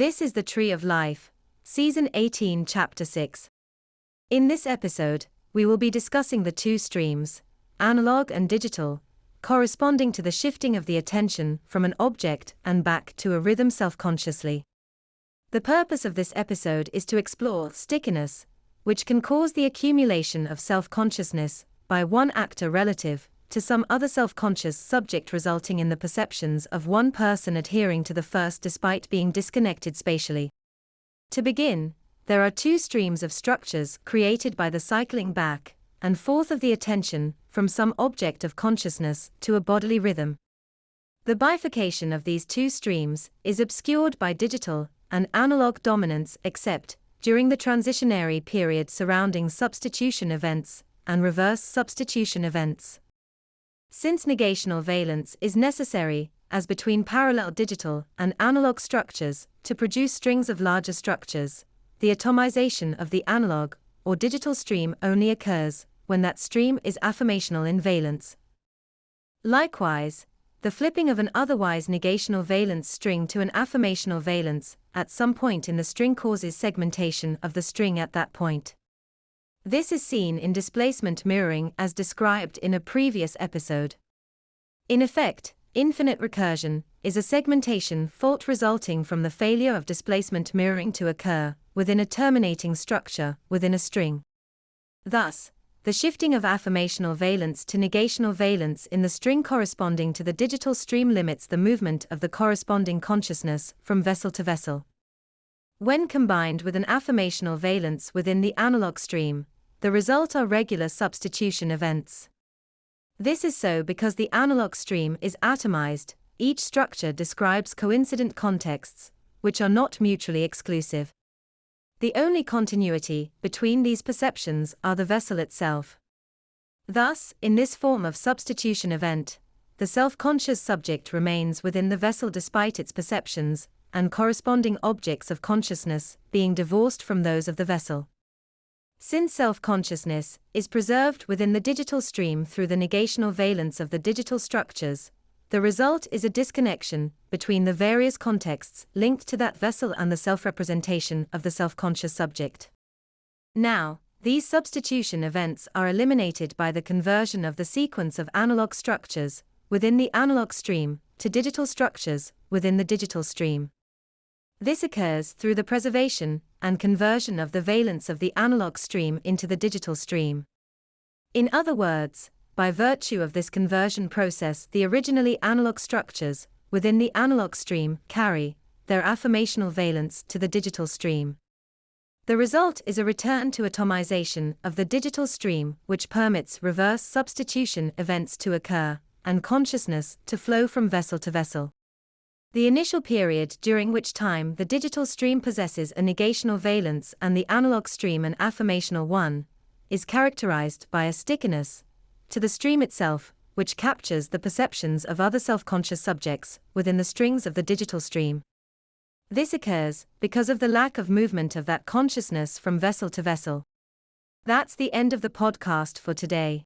This is the Tree of Life, Season 18, Chapter 6. In this episode, we will be discussing the two streams, analog and digital, corresponding to the shifting of the attention from an object and back to a rhythm self-consciously. The purpose of this episode is to explore stickiness, which can cause the accumulation of self-consciousness by one actor relative to some other self-conscious subject, resulting in the perceptions of one person adhering to the first despite being disconnected spatially. To begin, there are two streams of structures created by the cycling back and forth of the attention from some object of consciousness to a bodily rhythm. The bifurcation of these two streams is obscured by digital and analog dominance except during the transitionary period surrounding substitution events and reverse substitution events. Since negational valence is necessary, as between parallel digital and analog structures, to produce strings of larger structures, the atomization of the analog or digital stream only occurs when that stream is affirmational in valence. Likewise, the flipping of an otherwise negational valence string to an affirmational valence at some point in the string causes segmentation of the string at that point. This is seen in displacement mirroring as described in a previous episode. In effect, infinite recursion is a segmentation fault resulting from the failure of displacement mirroring to occur within a terminating structure within a string. Thus, the shifting of affirmational valence to negational valence in the string corresponding to the digital stream limits the movement of the corresponding consciousness from vessel to vessel. When combined with an affirmational valence within the analog stream, the result are regular substitution events. This is so because the analog stream is atomized. Each structure describes coincident contexts, which are not mutually exclusive. The only continuity between these perceptions are the vessel itself. Thus, in this form of substitution event, the self-conscious subject remains within the vessel despite its perceptions and corresponding objects of consciousness being divorced from those of the vessel. Since self-consciousness is preserved within the digital stream through the negational valence of the digital structures, the result is a disconnection between the various contexts linked to that vessel and the self-representation of the self-conscious subject. Now, these substitution events are eliminated by the conversion of the sequence of analog structures within the analog stream to digital structures within the digital stream. This occurs through the preservation and conversion of the valence of the analog stream into the digital stream. In other words, by virtue of this conversion process, the originally analog structures within the analog stream carry their affirmational valence to the digital stream. The result is a return to atomization of the digital stream, which permits reverse substitution events to occur and consciousness to flow from vessel to vessel. The initial period during which time the digital stream possesses a negational valence and the analog stream an affirmational one, is characterized by a stickiness to the stream itself, which captures the perceptions of other self-conscious subjects within the strings of the digital stream. This occurs because of the lack of movement of that consciousness from vessel to vessel. That's the end of the podcast for today.